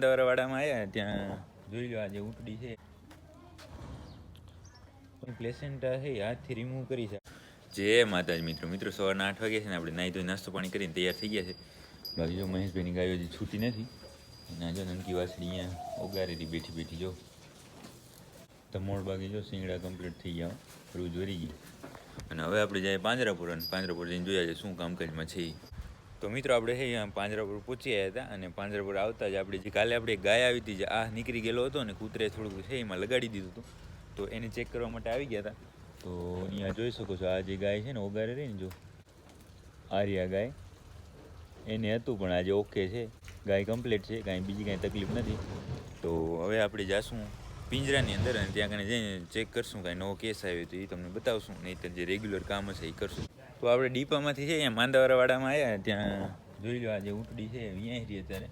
દવારવાડામાં આવ્યા ત્યાં જોઈ લો આજે ઊંટડી છે પ્લેસેન્ટા છે હાથથી રિમૂવ કરી છે. જય માતાજી મિત્રો સવારના 8 વાગ્યા છે ને આપણે નાહી ધોઈ નાસ્તો પાણી કરીને તૈયાર થઈ ગયા છે. બાકી જો મહેશભાઈની ગાયો હજી છૂટી નથી અને જો નનકી વાસળી અહીંયા ઓગારેલી બેઠી જો ધમોળ બાકી જો શિંગડા કમ્પ્લીટ થઈ ગયા રોજ વરી ગઈ અને હવે આપણે જાય પાંજરાપુર અને પાંજરાપુર જઈને જોયા છે શું કામકાજમાં છે. તો મિત્રો આપણે છે અહીંયા પાંજરાપુર પહોંચી આવ્યા હતા અને પાંજરાપુર આવતા જ આપણે જે કાલે આપણે ગાય આવી હતી જે નીકળી ગયેલો હતો અને કૂતરે થોડુંક છે એમાં લગાડી દીધું હતું તો એને ચેક કરવા માટે આવી ગયા હતા. તો અહીંયા જોઈ શકો છો આ જે ગાય છે ને ઓગારે રહી ને જો આર્યા ગાય એને હતું પણ આજે ઓકે છે ગાય કમ્પ્લીટ છે કાંઈ બીજી કાંઈ તકલીફ નથી. તો હવે આપણે જાશું પિંજરાની અંદર અને ત્યાં કને જઈને ચેક કરશું કાંઈ નવો કેસ આવ્યો તો એ તમને બતાવશું નહીંતર જે રેગ્યુલર કામ હશે એ કરશું. તો આપણે ડીપામાંથી છે અહીંયા માંદાવાડામાં આવ્યા ત્યાં જોઈ લો આજે ઊંટડી છે અહીંયા રહી અત્યારે.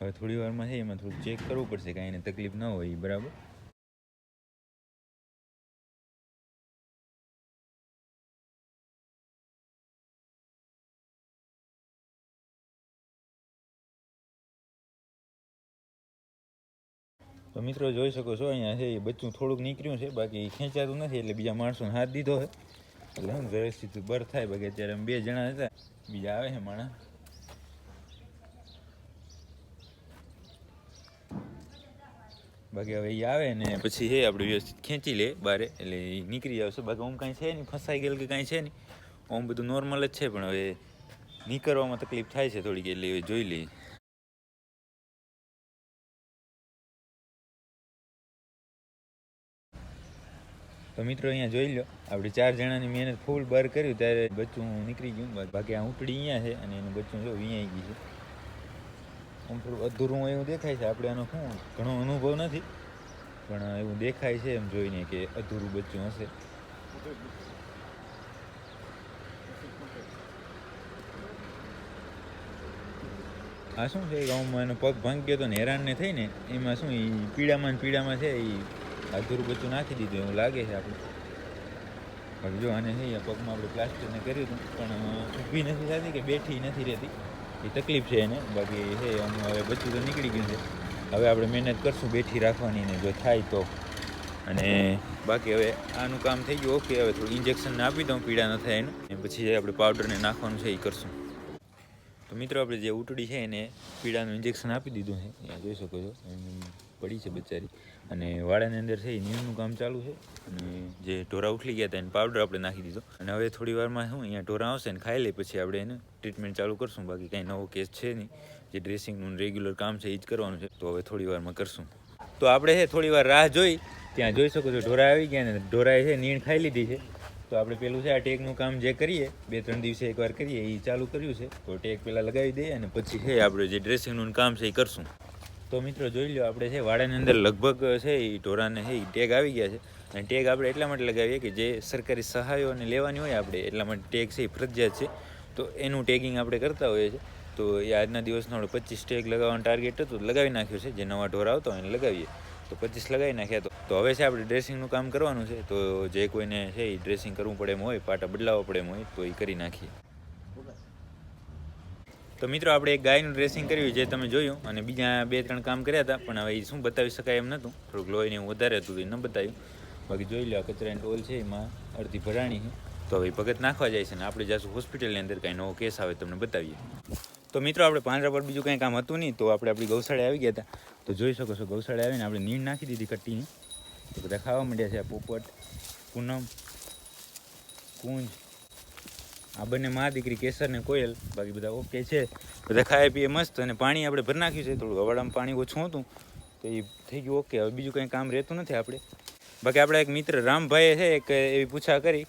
હવે થોડી વારમાં છે એમાં થોડુંક ચેક કરવું પડશે કાંઈ એને તકલીફ ન હોય બરાબર. તો મિત્રો જોઈ શકો છો અહીંયા છે એ બચ્ચું થોડુંક નીકળ્યું છે બાકી ખેંચાતું નથી એટલે બીજા માણસોને હાથ દીધો છે એટલે હું વ્યવસ્થિત બર થાય બાકી અત્યારે અમે 2 જણા હતા બીજા આવે છે માણસ. બાકી હવે એ આવે ને પછી છે આપણે વ્યવસ્થિત ખેંચી લે બારે એટલે એ નીકળી આવશે. બાકી ઓમ કાંઈ છે નહીં ફસાઈ ગયેલ કે કાંઈ છે નહીં ઓમ બધું નોર્મલ જ છે પણ હવે નીકળવામાં તકલીફ થાય છે થોડીક એટલે હવે જોઈ લઈએ. તો મિત્રો અહીંયા જોઈ લો આપણે 4 જણાની મહેનત ફૂલ બર કર્યું ત્યારે બચ્ચું નીકળી ગયું. બાકી આ ઊંટડી અહીંયા છે અને એનું બચ્ચું જો વિયાઈ ગયું છે. આમ થોડું અધૂરું એવું દેખાય છે આપણે આનો શું ઘણો અનુભવ નથી પણ એવું દેખાય છે એમ જોઈને કે અધૂરું બચ્ચું હશે. આ શું છે ગામમાં એનો પગ ભાંગી ગયો હતો ને હેરાનને થઈને એમાં શું એ પીડામાં છે એ અધૂરું બચ્ચું નાખી દીધું એવું લાગે છે આપણે. બાકી જો આને છે પગમાં આપણે પ્લાસ્ટરને કર્યું હતું પણ ઊભી નથી થતી કે બેઠી નથી રહેતી એ તકલીફ છે એને. બાકી છે આમ હવે બચ્ચું તો નીકળી ગયું છે હવે આપણે મહેનત કરશું બેઠી રાખવાની ને જો થાય તો. અને બાકી હવે આનું કામ થઈ ગયું ઓકે. હવે થોડું ઇન્જેક્શનને આપી દઉં પીડા ન થાય એનું પછી આપણે પાવડરને નાખવાનું છે એ કરશું. તો મિત્રો આપણે જે ઊંટડી છે એને પીડાનું ઇન્જેક્શન આપી દીધું છે અહીંયા જોઈ શકો છો પડી છે બચારી અને વાડાની અંદર છે એ નીમનું કામ ચાલુ છે અને જે ઢોરા ઉઠલી ગયા હતા એને પાવડર આપણે નાખી દીધો અને હવે થોડી વારમાં શું અહીંયા ઢોરા આવશે ને ખાઈ લે પછી આપણે એને ટ્રીટમેન્ટ ચાલુ કરશું. બાકી કાંઈ નવો કેસ છે નહીં જે ડ્રેસિંગનું રેગ્યુલર કામ છે એ જ કરવાનું છે તો હવે થોડી વારમાં કરશું. તો આપણે છે થોડી વાર રાહ જોઈ ત્યાં જોઈ શકો છો ઢોરા આવી ગયા ને ઢોરાએ છે નીણ ખાઈ લીધી છે. તો આપણે પેલું છે આ ટેગનું કામ જે કરીએ 2-3 દિવસે એકવાર કરીએ એ ચાલુ કર્યું છે તો ટેગ પહેલાં લગાવી દઈએ અને પછી છે આપણે જે ડ્રેસિંગનું કામ છે એ કરશું. તો મિત્રો જોઈ લો આપણે છે વાડાની અંદર લગભગ છે એ ઢોરાને છે એ ટેગ આવી ગયા છે અને ટેગ આપણે એટલા માટે લગાવીએ કે જે સરકારી સહાયોને લેવાની હોય આપણે એટલા માટે ટેગ છે એ ફરજિયાત છે તો એનું ટેગિંગ આપણે કરતા હોઈએ છીએ. તો એ આજના દિવસનો આપણે 25 ટેગ લગાવવાનું ટાર્ગેટ હતું લગાવી નાખ્યું છે. જે નવા ઢોરા આવતા હોય એને લગાવીએ તો 25 લગાવી નાખ્યા. તો હવે છે આપણે ડ્રેસિંગનું કામ કરવાનું છે તો જે કોઈને છે એ ડ્રેસિંગ કરવું પડે એમ હોય પાટા બદલાવવા પડે એમ હોય તો એ કરી નાખીએ. તો મિત્રો આપણે એક ગાયનું ડ્રેસિંગ કર્યું જે તમે જોયું અને બીજા 2-3 કામ કર્યા હતા પણ હવે એ શું બતાવી શકાય એમ નહોતું થોડુંક લોહીને એવું વધારે હતું એ ન બતાવ્યું. બાકી જોઈ લો કચરાની ટોલ છે એમાં અડધી ભરાણી છે તો હવે ભગત નાખવા જાય છે ને આપણે જઈશું હોસ્પિટલની અંદર કાંઈ નવો કેસ આવે તમને બતાવીએ. તો મિત્રો આપણે પાંજરા પર બીજું કંઈ કામ હતું નહીં તો આપણે આપણી ગૌશાળે આવી ગયા હતા. તો જોઈ શકો છો ગૌશાળે આવીને આપણે નીણ નાખી દીધી કટ્ટીની તો બધા ખાવા માંડ્યા છે. આ પોપટ પૂનમ કુંજ આ બંને મા દીકરી કેસર ને કોયલ બાકી બધા ઓકે છે બધા ખાય પીએ મસ્ત. અને પાણી આપણે ભરી નાખ્યું છે થોડું હવાડામાં પાણી ઓછું હતું તો એ થઈ ગયું ઓકે. હવે બીજું કંઈ કામ રહેતું નથી આપણે. બાકી આપણા એક મિત્ર રામભાઈએ છે એક એવી પૂછા કરી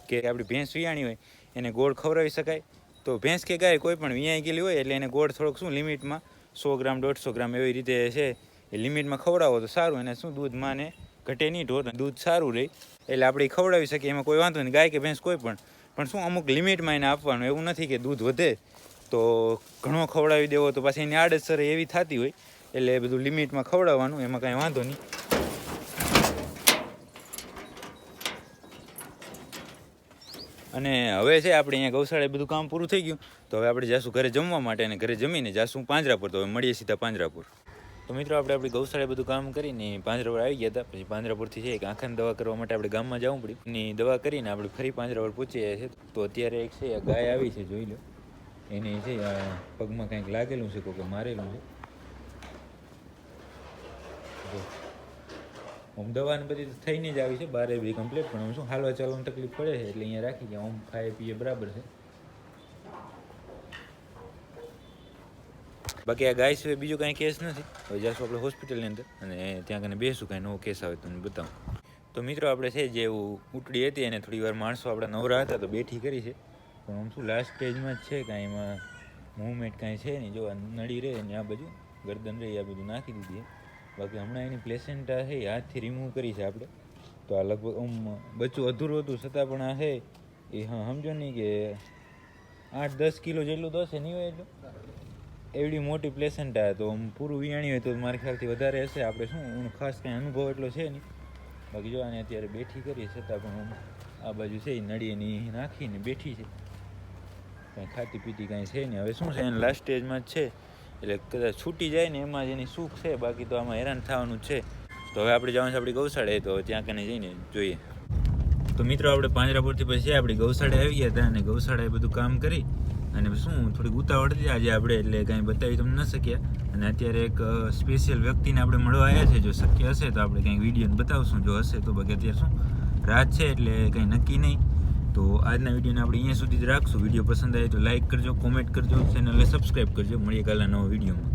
કે આપણી ભેંસ વિયાણી હોય એને ગોળ ખવડાવી શકાય. તો ભેંસ કે ગાય કોઈ પણ વિયાઈ ગયેલી હોય એટલે એને ગોળ થોડોક શું લિમિટમાં 100 ગ્રામ 150 ગ્રામ એવી રીતે છે એ લિમિટમાં ખવડાવો તો સારું. એને શું દૂધમાં ને ઘટે નહીં ઢોર દૂધ સારું રહે એટલે આપણે ખવડાવી શકીએ એમાં કોઈ વાંધો નહીં. ગાય કે ભેંસ કોઈ પણ શું અમુક લિમિટમાં એને આપવાનું એવું નથી કે દૂધ વધે તો ઘણો ખવડાવી દેવો તો પાછી એની આડઅસર એવી થતી હોય એટલે બધું લિમિટમાં ખવડાવવાનું એમાં કાંઈ વાંધો નહીં. અને હવે છે આપણે અહીંયા ગૌશાળાએ બધું કામ પૂરું થઈ ગયું, તો હવે આપણે જાશું ઘરે જમવા માટે, અને ઘરે જમીને જાશું પાંજરાપુર. તો હવે મળીએ સીધા પાંજરાપુર. તો મિત્રો આપણે આપણી ગૌશાળાએ બધું કામ કરીને પાંજરાપુર આવી ગયા હતા. પછી પાંજરાપુરથી છે એક આંખાની દવા કરવા માટે આપણે ગામમાં જવું પડ્યું. એની દવા કરીને આપણે ફરી પાંજરાપુર પહોંચી ગયા છે. તો અત્યારે એક છે ગાય આવી છે, જોઈ લો. એને છે પગમાં કંઈક લાગેલું છે, કોઈ મારેલું છે. આમ દવાની બધી થઈને જ આવી છે, બારે બધી કમ્પ્લીટ. પણ આમ શું હાલવા ચાલવાની તકલીફ પડે છે, એટલે અહીંયા રાખી ગયા. આમ ખાય પીએ બરાબર છે. બાકી આ ગાય સિવાય બીજો કાંઈ કેસ નથી. હવે જાશું આપણે હોસ્પિટલની અંદર, અને ત્યાં કને બેસું, કાંઈ નવો કેસ આવે તમને બતાવું. તો મિત્રો આપણે છે જે ઉટડી હતી એને થોડી વાર માણસો આપણા નવરા હતા તો બેઠી કરી છે. પણ આમ શું લાસ્ટ સ્ટેજમાં જ છે, કાંઈ એમાં મૂવમેન્ટ કાંઈ છે નહીં. જો આ નળી રહે ને આ બાજુ ગરદન રહે, આ બધું નાખી દીધી. બાકી હમણાં એની પ્લેસેન્ટા છે હાથથી રિમૂવ કરી છે આપણે. તો આ લગભગ આમ બચ્ચું અધૂરું હતું, છતાં પણ આ છે એ હા સમજો નહીં કે 8-10 કિલો જેટલું તો હશે, નહીં હોય એટલું. એવડી મોટી પ્લેસેન્ટા, તો આમ પૂરું વિયાણી હોય તો મારા ખ્યાલથી વધારે હશે. આપણે શું ખાસ કાંઈ અનુભવ એટલો છે નહીં. બાકી જો આને અત્યારે બેઠી કરી, છતાં પણ આ બાજુ છે એ નળી એની નાખીને બેઠી છે. કાંઈ ખાતી પીતી કાંઈ છે નહીં. હવે શું છે એને લાસ્ટ સ્ટેજમાં જ છે, એટલે કદાચ છૂટી જાય ને એમાં જ એની સુખ છે. બાકી તો આમાં હેરાન થવાનું જ છે. તો હવે આપણે જવાનું છે આપણી ગૌશાળાએ, તો ત્યાં કને જઈને જોઈએ. તો મિત્રો આપણે પાંજરાપુરથી પછી આપણી ગૌશાળાએ આવી ગયા હતા, અને ગૌશાળાએ બધું કામ કરી અને શું થોડીક ઉતાવળ હતી આજે આપણે, એટલે કાંઈ બતાવી તમને ન શક્યા. અને અત્યારે એક સ્પેશિયલ વ્યક્તિને આપણે મળવા આવ્યા છે. જો શક્ય હશે તો આપણે કંઈક વિડીયોને બતાવશું, જો હશે તો. બાકી અત્યારે શું રાત છે એટલે કંઈ નક્કી નહીં. તો આજના વિડીયોને આપણે અહીંયા સુધી જ રાખશું. વિડીયો પસંદ આવે તો લાઇક કરજો, કોમેન્ટ કરજો, ચેનલને સબસ્ક્રાઈબ કરજો. મળીએ કાલના નવા વિડીયોમાં.